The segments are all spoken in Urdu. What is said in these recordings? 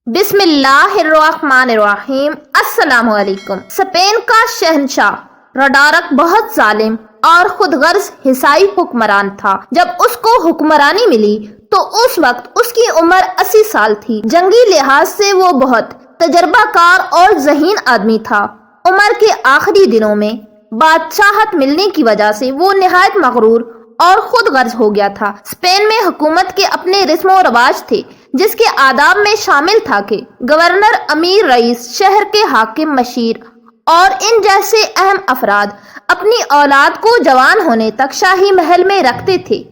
بسم اللہ الرحمن الرحیم۔ السلام علیکم۔ اسپین کا شہنشاہ راڈارک بہت ظالم اور خود غرض عیسائی حکمران تھا۔ جب اس کو حکمرانی ملی تو اس وقت اس کی عمر 80 سال تھی۔ جنگی لحاظ سے وہ بہت تجربہ کار اور ذہین آدمی تھا۔ عمر کے آخری دنوں میں بادشاہت ملنے کی وجہ سے وہ نہایت مغرور اور خود غرض ہو گیا تھا۔ اسپین میں حکومت کے اپنے رسم و رواج تھے جس کے آداب میں شامل تھا کہ گورنر، امیر، رئیس، شہر کے حاکم، مشیر اور ان جیسے اہم افراد اپنی اولاد کو جوان ہونے تک شاہی محل میں رکھتے تھے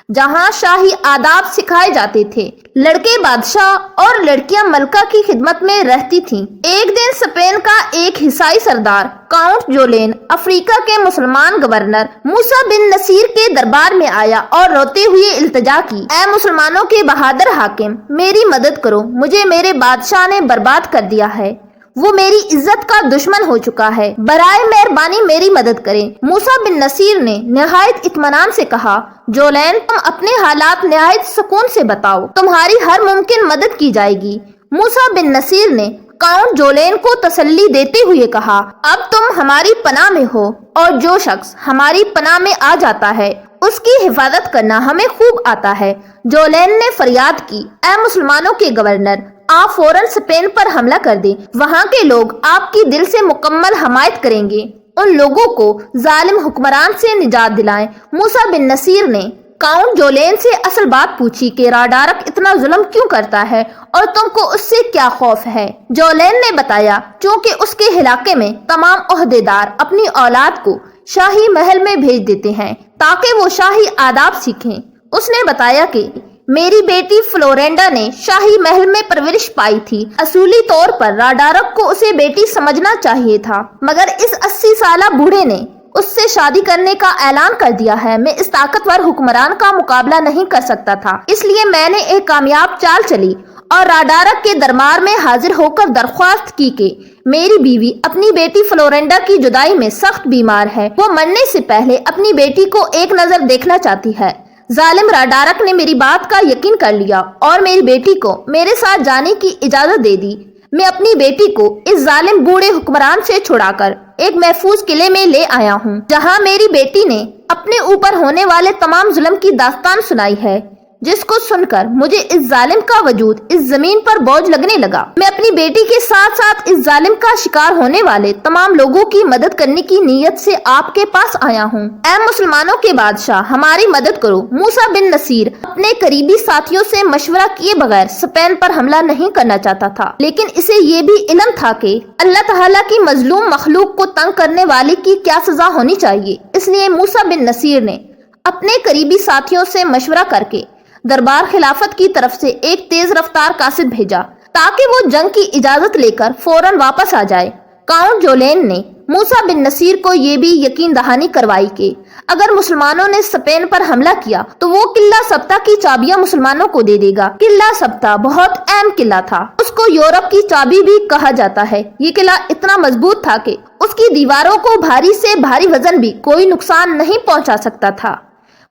جہاں شاہی آداب سکھائے جاتے تھے۔ لڑکے بادشاہ اور لڑکیاں ملکہ کی خدمت میں رہتی تھیں۔ ایک دن اسپین کا ایک عیسائی سردار کاؤنٹ جولین افریقہ کے مسلمان گورنر موسیٰ بن نصیر کے دربار میں آیا اور روتے ہوئے التجا کی، اے مسلمانوں کے بہادر حاکم، میری مدد کرو، مجھے میرے بادشاہ نے برباد کر دیا ہے، وہ میری عزت کا دشمن ہو چکا ہے، برائے مہربانی میری مدد کریں۔ موسیٰ بن نصیر نے نہایت اطمینان سے کہا، جولین، تم اپنے حالات نہایت سکون سے بتاؤ، تمہاری ہر ممکن مدد کی جائے گی۔ موسیٰ بن نصیر نے کاؤنٹ جولین کو تسلی دیتے ہوئے کہا، اب تم ہماری پناہ میں ہو اور جو شخص ہماری پناہ میں آ جاتا ہے اس کی حفاظت کرنا ہمیں خوب آتا ہے۔ جولین نے فریاد کی، اے مسلمانوں کے گورنر، آپ فوراً اسپین پر حملہ کر دیں، وہاں کے لوگ آپ کی دل سے مکمل حمایت کریں گے، ان لوگوں کو ظالم حکمران سے نجات دلائیں۔ موسیٰ بن نصیر نے کاؤنٹ جولین سے اصل بات پوچھی کہ راڈارک اتنا ظلم کیوں کرتا ہے اور تم کو اس سے کیا خوف ہے؟ جولین نے بتایا، چونکہ اس کے علاقے میں تمام عہدیدار اپنی اولاد کو شاہی محل میں بھیج دیتے ہیں تاکہ وہ شاہی آداب سیکھیں۔ اس نے بتایا کہ میری بیٹی فلورینڈا نے شاہی محل میں پرورش پائی تھی، اصولی طور پر راڈارک کو اسے بیٹی سمجھنا چاہیے تھا، مگر اس 80 سالہ بوڑھے نے اس سے شادی کرنے کا اعلان کر دیا ہے۔ میں اس طاقتور حکمران کا مقابلہ نہیں کر سکتا تھا، اس لیے میں نے ایک کامیاب چال چلی اور راڈارک کے دربار میں حاضر ہو کر درخواست کی کہ میری بیوی اپنی بیٹی فلورینڈا کی جدائی میں سخت بیمار ہے، وہ مرنے سے پہلے اپنی بیٹی کو ایک نظر دیکھنا چاہتی ہے۔ ظالم راڈارک نے میری بات کا یقین کر لیا اور میری بیٹی کو میرے ساتھ جانے کی اجازت دے دی۔ میں اپنی بیٹی کو اس ظالم بوڑھے حکمران سے چھڑا کر ایک محفوظ قلعے میں لے آیا ہوں جہاں میری بیٹی نے اپنے اوپر ہونے والے تمام ظلم کی داستان سنائی ہے، جس کو سن کر مجھے اس ظالم کا وجود اس زمین پر بوجھ لگنے لگا۔ میں اپنی بیٹی کے ساتھ ساتھ اس ظالم کا شکار ہونے والے تمام لوگوں کی مدد کرنے کی نیت سے آپ کے پاس آیا ہوں۔ اے مسلمانوں کے بادشاہ، ہماری مدد کرو۔ موسیٰ بن نصیر اپنے قریبی ساتھیوں سے مشورہ کیے بغیر اسپین پر حملہ نہیں کرنا چاہتا تھا، لیکن اسے یہ بھی علم تھا کہ اللہ تعالیٰ کی مظلوم مخلوق کو تنگ کرنے والے کی کیا سزا ہونی چاہیے۔ اس لیے موسیٰ بن نصیر نے اپنے قریبی ساتھیوں سے مشورہ کر کے دربار خلافت کی طرف سے ایک تیز رفتار قاصد بھیجا تاکہ وہ جنگ کی اجازت لے کر فوراً واپس آ جائے۔ کاؤنٹ جولین نے موسیٰ بن نصیر کو یہ بھی یقین دہانی کروائی کہ اگر مسلمانوں نے اسپین پر حملہ کیا تو وہ قلعہ سبتہ کی چابیاں مسلمانوں کو دے دے گا۔ قلعہ سبتہ بہت اہم قلعہ تھا، اس کو یورپ کی چابی بھی کہا جاتا ہے۔ یہ قلعہ اتنا مضبوط تھا کہ اس کی دیواروں کو بھاری سے بھاری وزن بھی کوئی نقصان نہیں پہنچا سکتا تھا۔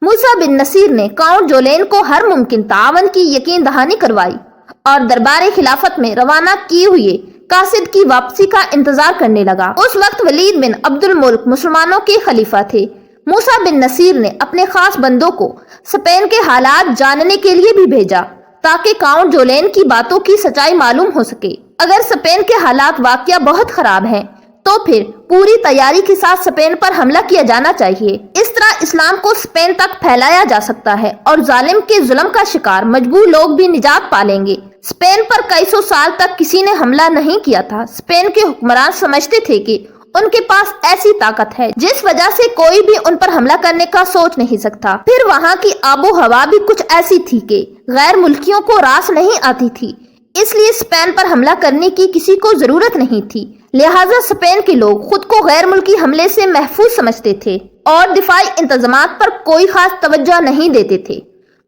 موسیٰ بن نصیر نے کاؤنٹ جولین کو ہر ممکن تعاون کی یقین دہانی کروائی اور دربار خلافت میں روانہ کیے ہوئے قاصد کی واپسی کا انتظار کرنے لگا۔ اس وقت ولید بن عبد الملک مسلمانوں کے خلیفہ تھے۔ موسیٰ بن نصیر نے اپنے خاص بندوں کو اسپین کے حالات جاننے کے لیے بھی بھیجا تاکہ کاؤنٹ جولین کی باتوں کی سچائی معلوم ہو سکے۔ اگر اسپین کے حالات واقعہ بہت خراب ہیں تو پھر پوری تیاری کے ساتھ اسپین پر حملہ کیا جانا چاہیے۔ اس طرح اسلام کو اسپین تک پھیلایا جا سکتا ہے اور ظالم کے ظلم کا شکار مجبور لوگ بھی نجات پالیں گے۔ اسپین پر کئی سو سال تک کسی نے حملہ نہیں کیا تھا۔ اسپین کے حکمران سمجھتے تھے کہ ان کے پاس ایسی طاقت ہے جس وجہ سے کوئی بھی ان پر حملہ کرنے کا سوچ نہیں سکتا۔ پھر وہاں کی آب و ہوا بھی کچھ ایسی تھی کہ غیر ملکیوں کو راس نہیں آتی تھی، اس لیے اسپین پر حملہ کرنے کی کسی کو ضرورت نہیں تھی، لہٰذا اسپین کے لوگ خود کو غیر ملکی حملے سے محفوظ سمجھتے تھے اور دفاعی انتظامات پر کوئی خاص توجہ نہیں دیتے تھے۔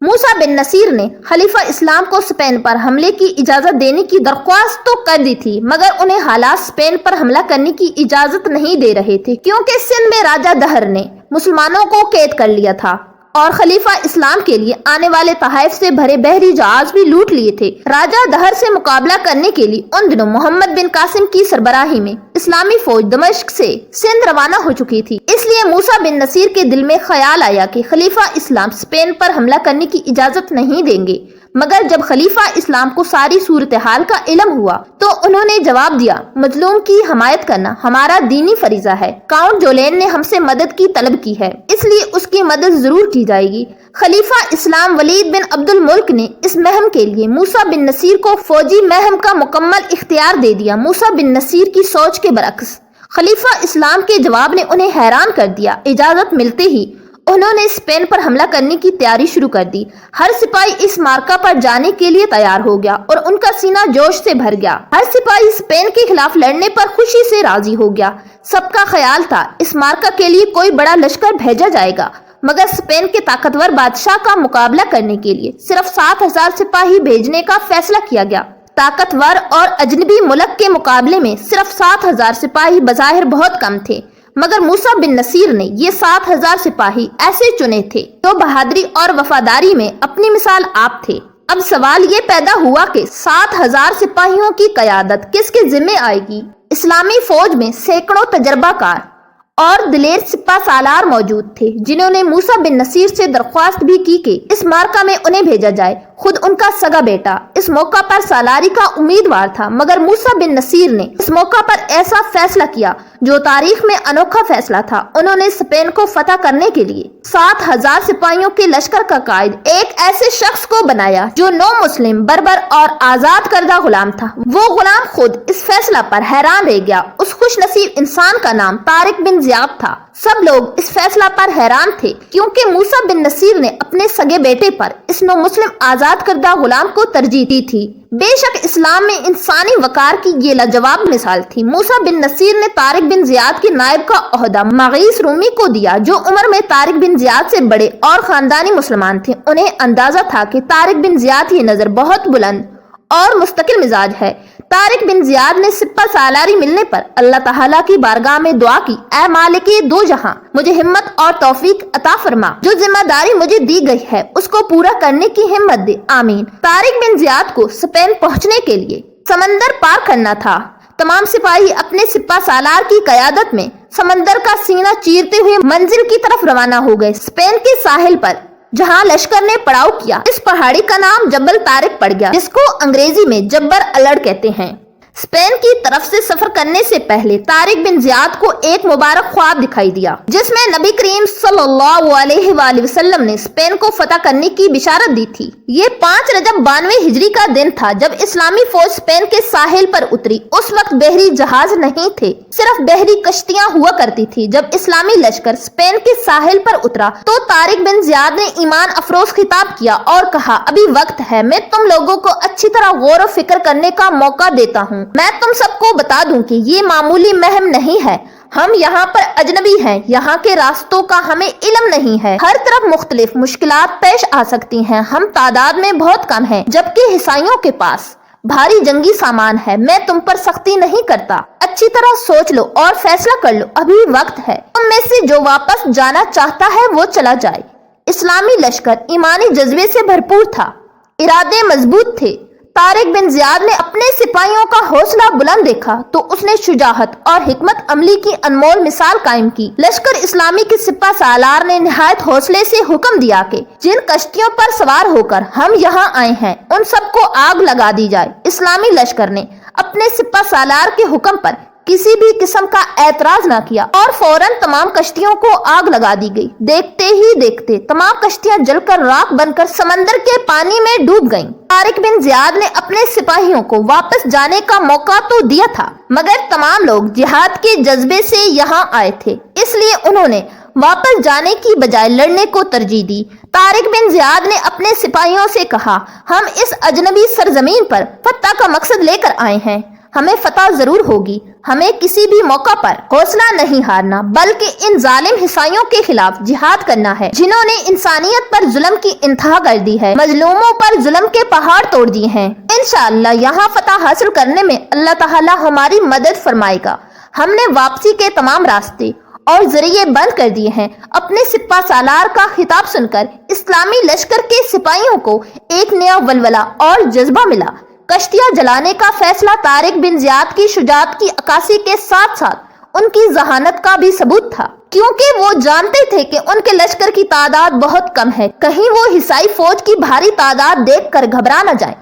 موسیٰ بن نصیر نے خلیفہ اسلام کو اسپین پر حملے کی اجازت دینے کی درخواست تو کر دی تھی، مگر انہیں حالات اسپین پر حملہ کرنے کی اجازت نہیں دے رہے تھے کیونکہ سندھ میں راجہ دہر نے مسلمانوں کو قید کر لیا تھا اور خلیفہ اسلام کے لیے آنے والے تحائف سے بھرے بحری جہاز بھی لوٹ لیے تھے۔ راجہ دہر سے مقابلہ کرنے کے لیے ان دنوں محمد بن قاسم کی سربراہی میں اسلامی فوج دمشق سے سندھ روانہ ہو چکی تھی۔ اس لیے موسیٰ بن نصیر کے دل میں خیال آیا کہ خلیفہ اسلام اسپین پر حملہ کرنے کی اجازت نہیں دیں گے، مگر جب خلیفہ اسلام کو ساری صورتحال کا علم ہوا تو انہوں نے جواب دیا، مظلوم کی حمایت کرنا ہمارا دینی فریضہ ہے۔ کاؤنٹ جولین نے ہم سے مدد کی طلب کی ہے، اس لیے اس کی مدد ضرور کی جائے گی۔ خلیفہ اسلام ولید بن عبد الملک نے اس مہم کے لیے موسیٰ بن نصیر کو فوجی مہم کا مکمل اختیار دے دیا۔ موسیٰ بن نصیر کی سوچ کے برعکس خلیفہ اسلام کے جواب نے انہیں حیران کر دیا۔ اجازت ملتے ہی انہوں نے اسپین پر حملہ کرنے کی تیاری شروع کر دی۔ ہر سپاہی اس مارکا پر جانے کے لیے تیار ہو گیا اور ان کا سینہ جوش سے بھر گیا۔ ہر سپاہی اسپین کے خلاف لڑنے پر خوشی سے راضی ہو گیا۔ سب کا خیال تھا اس مارکا کے لیے کوئی بڑا لشکر بھیجا جائے گا، مگر اسپین کے طاقتور بادشاہ کا مقابلہ کرنے کے لیے صرف 7,000 سپاہی بھیجنے کا فیصلہ کیا گیا۔ طاقتور اور اجنبی ملک کے مقابلے میں صرف 7,000 سپاہی بظاہر بہت کم تھے، مگر موسیٰ بن نصیر نے یہ 7,000 سپاہی ایسے چنے تھے جو بہادری اور وفاداری میں اپنی مثال آپ تھے۔ اب سوال یہ پیدا ہوا کہ 7,000 سپاہیوں کی قیادت کس کے ذمہ آئے گی؟ اسلامی فوج میں سینکڑوں تجربہ کار اور دلیر سپہ سالار موجود تھے، جنہوں نے موسیٰ بن نصیر سے درخواست بھی کی کہ اس مارکا میں انہیں بھیجا جائے۔ خود ان کا سگا بیٹا اس موقع پر سالاری کا امیدوار تھا، مگر موسیٰ بن نصیر نے اس موقع پر ایسا فیصلہ کیا جو تاریخ میں انوکھا فیصلہ تھا۔ انہوں نے اسپین کو فتح کرنے کے لیے 7,000 سپاہیوں کے لشکر کا قائد ایک ایسے شخص کو بنایا جو نو مسلم، بربر اور آزاد کردہ غلام تھا۔ وہ غلام خود اس فیصلہ پر حیران رہ گیا۔ اس خوش نصیب انسان کا نام طارق بن زیاد تھا۔ سب لوگ اس فیصلہ پر حیران تھے کیونکہ موسیٰ بن نصیر نے اپنے سگے بیٹے پر اس نو مسلم آزاد کردہ غلام کو ترجیح دی تھی۔ بے شک اسلام میں انسانی وقار کی یہ لاجواب مثال تھی۔ موسیٰ بن نصیر نے طارق بن زیاد کے نائب کا عہدہ مغیث رومی کو دیا، جو عمر میں طارق بن زیاد سے بڑے اور خاندانی مسلمان تھے۔ انہیں اندازہ تھا کہ طارق بن زیاد کی نظر بہت بلند اور مستقل مزاج ہے۔ طارق بن زیاد نے سپہ سالاری ملنے پر اللہ تعالیٰ کی بارگاہ میں دعا کی، اے مالک دو جہاں، مجھے ہمت اور توفیق عطا فرما۔ جو ذمہ داری مجھے دی گئی ہے اس کو پورا کرنے کی ہمت دے، آمین۔ طارق بن زیاد کو اسپین پہنچنے کے لیے سمندر پار کرنا تھا۔ تمام سپاہی اپنے سپہ سالار کی قیادت میں سمندر کا سینہ چیرتے ہوئے منزل کی طرف روانہ ہو گئے۔ اسپین کے ساحل پر جہاں لشکر نے پڑاؤ کیا، اس پہاڑی کا نام جبل طارق پڑ گیا، جس کو انگریزی میں جبر الڑ کہتے ہیں۔ اسپین کی طرف سے سفر کرنے سے پہلے طارق بن زیاد کو ایک مبارک خواب دکھائی دیا، جس میں نبی کریم صلی اللہ علیہ وآلہ وسلم نے اسپین کو فتح کرنے کی بشارت دی تھی۔ یہ 5 رجب 92 ہجری کا دن تھا جب اسلامی فوج اسپین کے ساحل پر اتری۔ اس وقت بحری جہاز نہیں تھے، صرف بحری کشتیاں ہوا کرتی تھی۔ جب اسلامی لشکر اسپین کے ساحل پر اترا تو طارق بن زیاد نے ایمان افروز خطاب کیا اور کہا، ابھی وقت ہے، میں تم لوگوں کو اچھی طرح غور و فکر کرنے کا موقع دیتا ہوں۔ میں تم سب کو بتا دوں کہ یہ معمولی مہم نہیں ہے۔ ہم یہاں پر اجنبی ہیں، یہاں کے راستوں کا ہمیں علم نہیں ہے، ہر طرف مختلف مشکلات پیش آ سکتی ہیں، ہم تعداد میں بہت کم ہیں جبکہ عیسائیوں کے پاس بھاری جنگی سامان ہے۔ میں تم پر سختی نہیں کرتا، اچھی طرح سوچ لو اور فیصلہ کر لو، ابھی وقت ہے۔ تم میں سے جو واپس جانا چاہتا ہے وہ چلا جائے۔ اسلامی لشکر ایمانی جذبے سے بھرپور تھا، ارادے مضبوط تھے۔ طارق بن زیاد نے اپنے سپاہیوں کا حوصلہ بلند دیکھا تو اس نے شجاعت اور حکمت عملی کی انمول مثال قائم کی۔ لشکر اسلامی کے سپہ سالار نے نہایت حوصلے سے حکم دیا کہ جن کشتیوں پر سوار ہو کر ہم یہاں آئے ہیں ان سب کو آگ لگا دی جائے۔ اسلامی لشکر نے اپنے سپہ سالار کے حکم پر کسی بھی قسم کا اعتراض نہ کیا اور فوراً تمام کشتیوں کو آگ لگا دی گئی۔ دیکھتے ہی دیکھتے تمام کشتیاں جل کر راکھ بن کر سمندر کے پانی میں ڈوب گئیں۔ طارق بن زیاد نے اپنے سپاہیوں کو واپس جانے کا موقع تو دیا تھا، مگر تمام لوگ جہاد کے جذبے سے یہاں آئے تھے، اس لیے انہوں نے واپس جانے کی بجائے لڑنے کو ترجیح دی۔ طارق بن زیاد نے اپنے سپاہیوں سے کہا، ہم اس اجنبی سرزمین پر فتح کا مقصد لے کر آئے ہیں، ہمیں فتح ضرور ہوگی، ہمیں کسی بھی موقع پر حوصلہ نہیں ہارنا بلکہ ان ظالم عیسائیوں کے خلاف جہاد کرنا ہے جنہوں نے انسانیت پر ظلم کی انتہا کر دی ہے، مظلوموں پر ظلم کے پہاڑ توڑ دیے ہیں۔ انشاءاللہ یہاں فتح حاصل کرنے میں اللہ تعالی ہماری مدد فرمائے گا۔ ہم نے واپسی کے تمام راستے اور ذریعے بند کر دیے ہیں۔ اپنے سپہ سالار کا خطاب سن کر اسلامی لشکر کے سپاہیوں کو ایک نیا ولولہ اور جذبہ ملا۔ کشتیاں جلانے کا فیصلہ طارق بن زیاد کی شجاعت کی عکاسی کے ساتھ ساتھ ان کی ذہانت کا بھی ثبوت تھا، کیونکہ وہ جانتے تھے کہ ان کے لشکر کی تعداد بہت کم ہے، کہیں وہ حصائی فوج کی بھاری تعداد دیکھ کر گھبرا نہ جائیں۔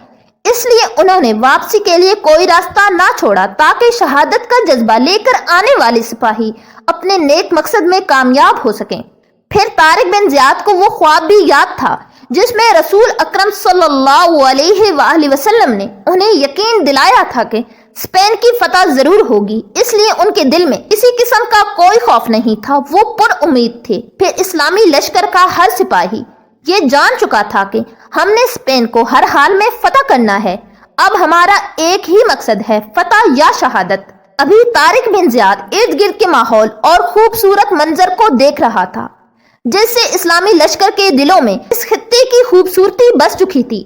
اس لیے انہوں نے واپسی کے لیے کوئی راستہ نہ چھوڑا تاکہ شہادت کا جذبہ لے کر آنے والے سپاہی اپنے نیک مقصد میں کامیاب ہو سکیں۔ پھر طارق بن زیاد کو وہ خواب بھی یاد تھا جس میں رسول اکرم صلی اللہ علیہ وآلہ وسلم نے انہیں یقین دلایا تھا کہ اسپین کی فتح ضرور ہوگی، اس لیے ان کے دل میں کسی قسم کا کوئی خوف نہیں تھا، وہ پر امید تھے۔ پھر اسلامی لشکر کا ہر سپاہی یہ جان چکا تھا کہ ہم نے اسپین کو ہر حال میں فتح کرنا ہے، اب ہمارا ایک ہی مقصد ہے، فتح یا شہادت۔ ابھی طارق بن زیاد ارد گرد کے ماحول اور خوبصورت منظر کو دیکھ رہا تھا جس سے اسلامی لشکر کے دلوں میں اس خطے کی خوبصورتی بس چکی تھی۔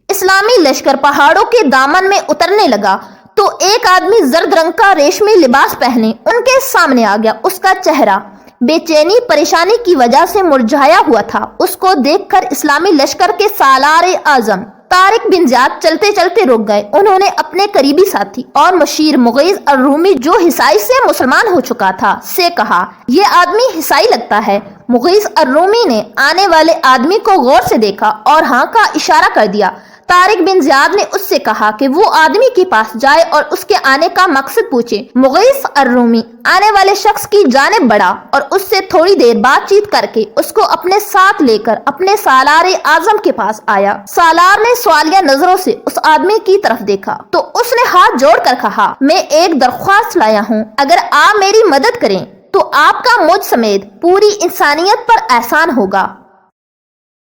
اسلامی لشکر پہاڑوں کے دامن میں اترنے لگا تو ایک آدمی زرد رنگ کا ریشمی لباس پہنے ان کے سامنے آ گیا۔ اس کا چہرہ بے چینی پریشانی کی وجہ سے مرجھایا ہوا تھا۔ اس کو دیکھ کر اسلامی لشکر کے سالار اعظم طارق بن زیاد چلتے چلتے رک گئے۔ انہوں نے اپنے قریبی ساتھی اور مشیر مغیث الرومی جو حصائی سے مسلمان ہو چکا تھا سے کہا، یہ آدمی حصائی لگتا ہے۔ مغیث الرومی نے آنے والے آدمی کو غور سے دیکھا اور ہاں کا اشارہ کر دیا۔ طارق بن زیاد نے اس سے کہا کہ وہ آدمی کے پاس جائے اور اس کے آنے کا مقصد پوچھے۔ مغیث الرومی آنے والے شخص کی جانب بڑھا اور اس سے تھوڑی دیر بات چیت کر کے اس کو اپنے ساتھ لے کر اپنے سالار اعظم کے پاس آیا۔ سالار نے سوالیہ نظروں سے اس آدمی کی طرف دیکھا تو اس نے ہاتھ جوڑ کر کہا، میں ایک درخواست لایا ہوں، اگر آپ میری مدد کریں تو آپ کا مجھ سمیت پوری انسانیت پر احسان ہوگا۔